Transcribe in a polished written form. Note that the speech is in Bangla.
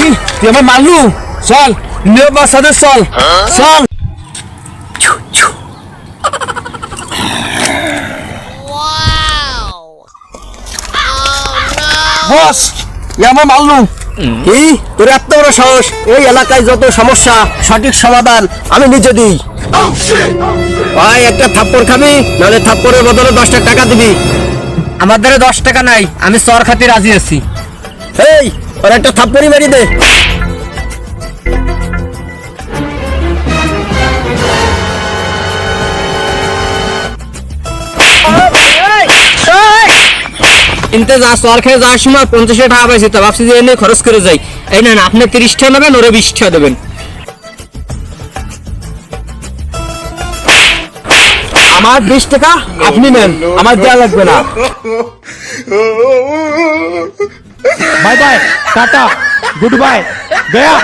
তুই আমার মারলু চল আমার সাথে চল চল বস আমার মারলু কি তোর এত বড় সাহস এই এলাকায় যত সমস্যা সঠিক সমাধান আমি নিজে দিই ভাই একটা থাপ্পড় খাবি নাহলে থাপ্পড়ের বদলে 10 টাকা দিবি আমার দ্বারা 10 টাকা নাই আমি চর খাতে রাজি আছি এই ওর একটা থাপ্পড়ি মারি দে ইনতে যা চর খেয়ে যাওয়ার সময় 50 টাকা পাইছি তো ভাবছি যে এনে খরচ করে যাই এই না আপনি 30 টাকা নেবেন ওরে 20 টাকা দেবেন আমার 20 টাকা আপনি নেন আমার দেয়া লাগবে না bye bye ta-ta goodbye गया